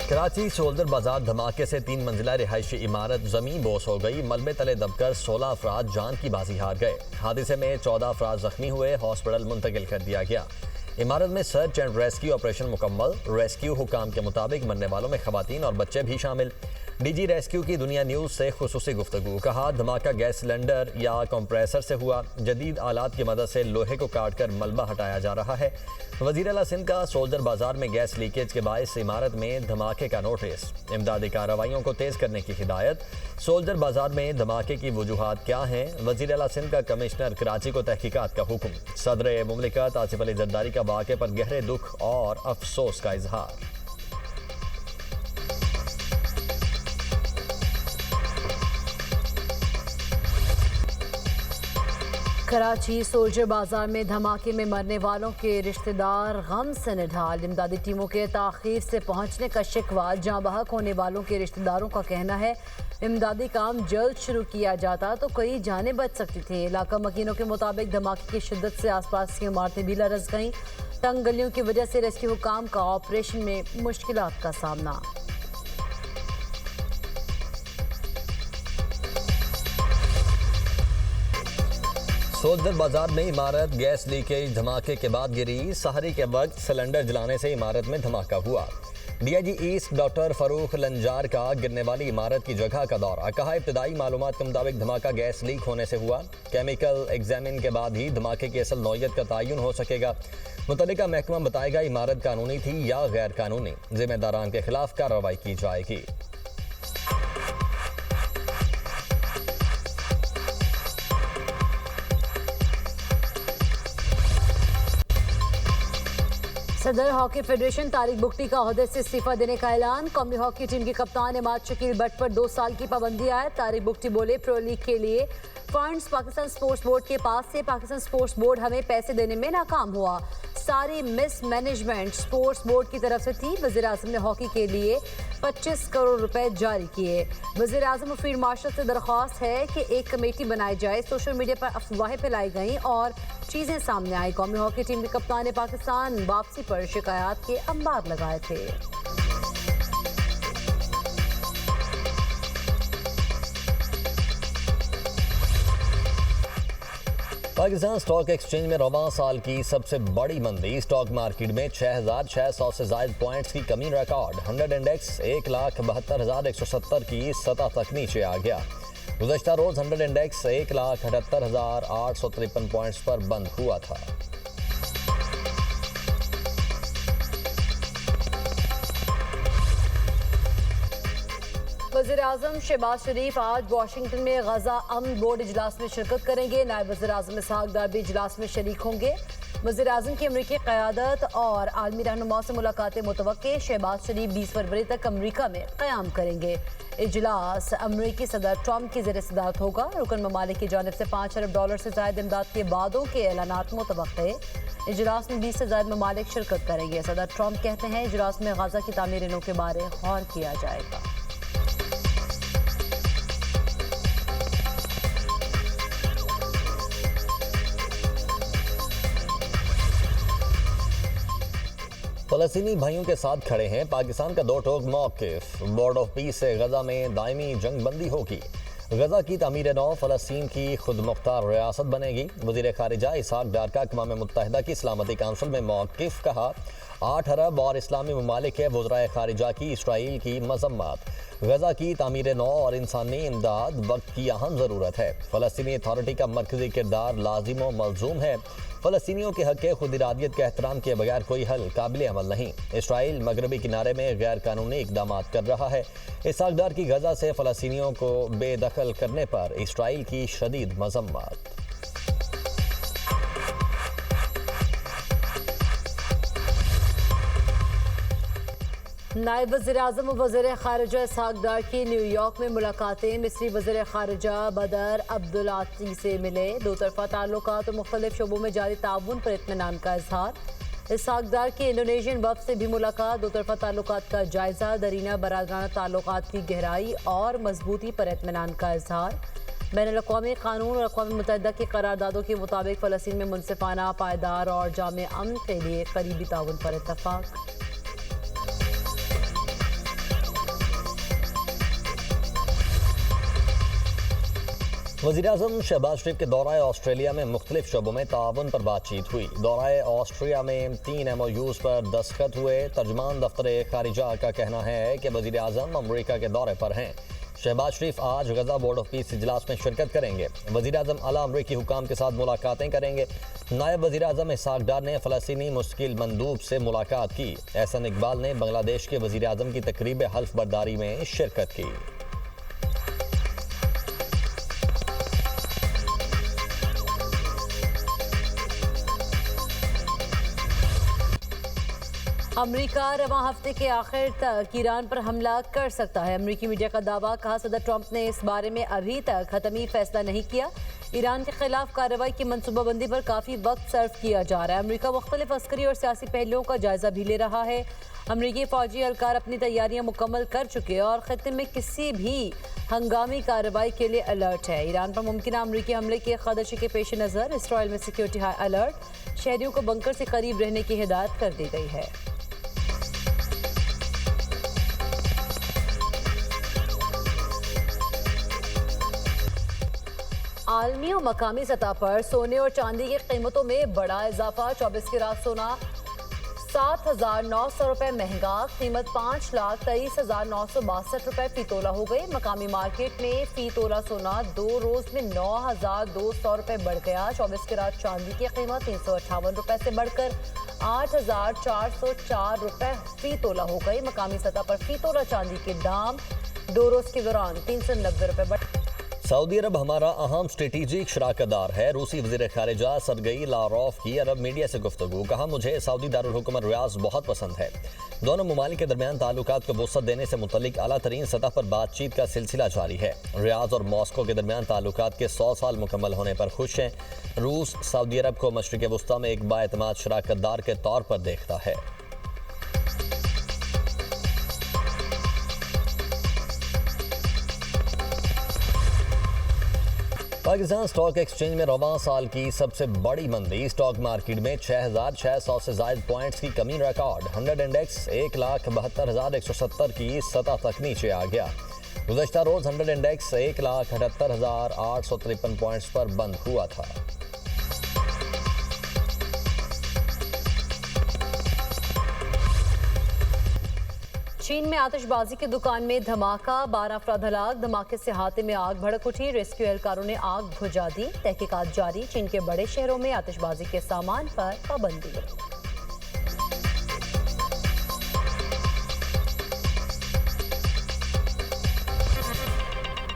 Karachi soldier बाजार धमाके से 3 मंजिला रिहायशी इमारत जमीन बोस हो गई। मलबे तले दबकर 16 अफराद जान की बाजी हार गए। हादसे में 14 अफराद जख्मी हुए, हॉस्पिटल मुंतकिल कर दिया गया। इमारत में सर्च एंड रेस्क्यू ऑपरेशन मुकम्मल। रेस्क्यू हुकाम के मुताबिक मरने वालों में खवातीन और बच्चे भी शामिल। डीजी रेस्क्यू की दुनिया न्यूज़ से खुसूसी गुफ्तगू। कहा, धमाका गैस सिलेंडर या कंप्रेसर से हुआ। जदीद आलात की मदद से लोहे को काट कर मलबा हटाया जा रहा है। वज़ीर आला सिंध का सोल्जर बाजार में गैस लीकेज के बायस इमारत में धमाके का नोटिस। इमदादी कार्रवाइयों को तेज करने की हिदायत। सोल्जर बाजार में धमाके की वजूहात क्या हैं? वज़ीर आला सिंध का कमिश्नर कराची को तहकीकात का हुक्म। सदर मुमलिकत आसिफ अली जरदारी का वाक़े पर गहरे दुख और अफसोस का इजहार। कराची सोल्जर बाजार में धमाके में मरने वालों के रिश्तेदार गम से निढाल। इमदादी टीमों के ताखीर से पहुंचने का शिकवा। जाँ बहक होने वालों के रिश्तेदारों का कहना है, इमदादी काम जल्द शुरू किया जाता तो कई जानें बच सकती थी। इलाका मकीनों के मुताबिक धमाके की शिद्दत से आसपास की इमारतें भी लरस गईं। तंग गलियों की वजह से रेस्क्यू हुकाम का ऑपरेशन में मुश्किलात का सामना। सोल्जर बाजार में इमारत गैस लीकेज धमाके के बाद गिरी। सहरी के वक्त सिलेंडर जलाने से इमारत में धमाका हुआ। DIG east doctor Farrukh Lanjar का गिरने वाली इमारत की जगह का दौरा। कहा, इब्तदाई मालूमात के मुताबिक धमाका गैस लीक होने से हुआ। केमिकल एग्जामिन के बाद ही धमाके की असल नौयत का तयन हो सकेगा। मुतल्लिका महकमा बताएगा इमारत कानूनी थी या गैर कानूनी। जिम्मेदारान के खिलाफ कार्रवाई की जाएगी। सदर हॉकी फेडरेशन तारिक बुगटी का ओहदे से इस्तीफा देने का ऐलान। कौमी हॉकी टीम के कप्तान इमाद शकील बट पर 2 साल की पाबंदी आए। तारिक बुगटी बोले, प्रो लीग के लिए फंड्स पाकिस्तान स्पोर्ट्स बोर्ड के पास से। पाकिस्तान स्पोर्ट्स बोर्ड हमें पैसे देने में नाकाम हुआ। सारी मिस मैनेजमेंट स्पोर्ट्स बोर्ड की तरफ से थी। वज़ीर आज़म ने हॉकी के लिए 25 करोड़ रुपए जारी किए। वज़ीर आज़म और फील्ड मार्शल से दरख्वास्त है कि एक कमेटी बनाई जाए। सोशल मीडिया पर अफवाहें फैलाई गईं और चीज़ें सामने आई। कौमी हॉकी टीम के कप्तान ने पाकिस्तान वापसी पर शिकायत के अंबार लगाए थे। पाकिस्तान स्टॉक एक्सचेंज में रवां साल की सबसे बड़ी मंदी। स्टॉक मार्केट में 6,600 से ज़ायद पॉइंट्स की कमी रिकॉर्ड। 100 इंडेक्स 1,72,170 की सतह तक नीचे आ गया। गुज़श्ता रोज़ 100 इंडेक्स 1,78,853 पॉइंट्स पर बंद हुआ था। वज़ीर आज़म शहबाज शरीफ आज वाशिंगटन में गजा अमन बोर्ड इजलास में शिरकत करेंगे। नायब वज़ीर आज़म इसहाक डार भी इजलास में शरीक होंगे। वज़ीर आज़म की अमरीकी क़यादत और आलमी रहनुमाओं से मुलाकातें मुतवक्के। शहबाज शरीफ 20 फरवरी तक अमरीका में क़याम करेंगे। इजलास अमरीकी सदर ट्रंप की ज़ेर सदारत होगा। रुकन ममालिक की जानिब से $5 अरब से ज़ायद इमदाद के वादों के ऐलानात मुतवक्के। इजलास में 20 से ज़ायद ममालिक शिरकत करेंगे। सदर ट्रंप कहते हैं, इजलास में गजा की तामीर के बारे गौर किया जाएगा। फ़लस्तीनी भाइयों के साथ खड़े हैं पाकिस्तान का दो टोक मौक़िफ़। बोर्ड ऑफ पीस से गजा में दायमी जंग बंदी होगी। गजा की तामीर नौ फ़लस्तीन की खुद मुख्तार रियासत बनेगी। वज़ीर ख़ारिजा इसहाक डार का अक़वाम मुत्तहिदा की सलामती काउंसिल में मौक़िफ़। कहा, 8 अरब और इस्लामी ममालिक के वज़राए ख़ारिजा की इसराइल की मज़म्मत। गजा की तामीर नौ और इंसानी इमदाद वक्त की अहम ज़रूरत है। फ़लस्तीनी अथॉरिटी का मरकज़ी किरदार लाजिम व मलजूम है। फ़लस्तीनियों के हक़ खुद इरादियत के एहतराम के बगैर कोई हल काबिल अमल नहीं। इसराइल मगरबी किनारे में गैर कानूनी इक़दाम कर रहा है। इसहाक डार की गजा से फ़लस्तीनियों को बेदखल करने पर इसराइल की शदीद मज़म्मत। नायब वज़ीर आज़म और वज़ीर ख़ारिजा इसहाक डार की न्यूयॉर्क में मुलाकातें। मिस्री वज़ीर ख़ारिजा बदर अब्दुलाती से मिले। दो तरफ़ा ताल्लुकात और मुख्तलिफ शोबों में जारी ताउन पर इत्मीनान का इजहार। इसहाक डार की इंडोनेशियन वफ़द से भी मुलाकात। दो तरफ़ा ताल्लुकात का जायज़ा। दरीना बरादराना ताल्लुकात की गहराई और मजबूती पर इत्मीनान का इजहार। बैनुल-अक़वामी कानून और अक़वाम मुत्तहिदा की करारदादों के मुताबिक फ़लस्तीन में मुनसिफ़ाना, पायदार और जामे अमन के लिए करीबी ताउन पर इत्तफ़ाक़। वज़ीर-ए-आज़म शहबाज शरीफ के दौराए ऑस्ट्रेलिया में मुख्तलिफ शोबों में ताउन पर बातचीत हुई। दौराए ऑस्ट्रिया में 3 MOUs पर दस्तखत हुए। तर्जमान दफ्तर खारिजा का कहना है कि वज़ीर-ए-आज़म अमरीका के दौरे पर हैं। शहबाज शरीफ आज गजा बोर्ड ऑफ पीस इजलास में शिरकत करेंगे। वज़ीर-ए-आज़म आला अमरीकी हुकाम के साथ मुलाकातें करेंगे। नायब वज़ीर-ए-आज़म इसहाक डार ने फ़लस्तीनी मुस्तकिल मंदूब से मुलाकात की। एहसन इकबाल ने बांग्लादेश के वज़ीर-ए-आज़म की तकरीब हल्फ बर्दारी में शिरकत की। अमेरिका रवां हफ्ते के आखिर तक ईरान पर हमला कर सकता है। अमेरिकी मीडिया का दावा। कहा सदर ट्रंप ने इस बारे में अभी तक हतमी फैसला नहीं किया। ईरान के खिलाफ कार्रवाई की मनसूबाबंदी पर काफ़ी वक्त सर्व किया जा रहा है। अमेरिका मुख्तलिफ अस्करी और सियासी पहलुओं का जायजा भी ले रहा है। अमेरिकी फौजी एहलकार अपनी तैयारियां मुकम्मल कर चुके हैं और खत्ते में किसी भी हंगामी कार्रवाई के लिए अलर्ट है। ईरान पर मुमकिन अमेरिकी हमले के खदशे के पेश नज़र इसराइल में सिक्योरिटी हाई अलर्ट। शहरियों को बंकर से करीब रहने की हिदायत कर दी गई है। आलमी और मकामी सतह पर सोने और चांदी की कीमतों में बड़ा इजाफा। 24 कैरेट सोना 7,900 रुपए महंगा। कीमत 5,23,962 रुपए फी तोला हो गई। मकामी मार्केट में फी तोला सोना 2 रोज में 9,200 रुपए बढ़ गया। 24 कैरेट चांदी की कीमत 358 रुपए से बढ़कर 8,404 रुपए फी तोला हो गई। मकामी सतह पर फी तोला चांदी के दाम 2 रोज के दौरान 390 रुपए बढ़। सऊदी अरब हमारा अहम स्ट्रेटेजिक शराकतदार है। रूसी वज़ीर खारिजा सरगई लारोफ की अरब मीडिया से गुफ्तगू। कहा, मुझे सऊदी दारुल हुकूमत रियाज बहुत पसंद है। दोनों ममालिक के दरमियान ताल्लुकात को वुसअत देने से मुतल्लिक आला तरीन सतह पर बातचीत का सिलसिला जारी है। रियाज और मॉस्को के दरमियान ताल्लुकात के 100 साल मुकम्मल होने पर खुश हैं। रूस सऊदी अरब को मशरिक़ वुस्ता में एक बाएतमाद शराकतदार के तौर पर देखता है। पाकिस्तान स्टॉक एक्सचेंज में रवां साल की सबसे बड़ी मंदी। स्टॉक मार्केट में 6,600 से ज़ायद पॉइंट्स की कमी रिकॉर्ड। 100 इंडेक्स 1,72,170 की सतह तक नीचे आ गया। गुज़श्ता रोज़ 100 इंडेक्स 1,78,853 पॉइंट्स पर बंद हुआ था। चीन में आतिशबाजी की दुकान में धमाका, 12 अफराद हलाक। धमाके से हाथे में आग भड़क उठी। रेस्क्यू एहलकारों ने आग बुझा दी। तहकीकात जारी। चीन के बड़े शहरों में आतिशबाजी के सामान पर पाबंदी।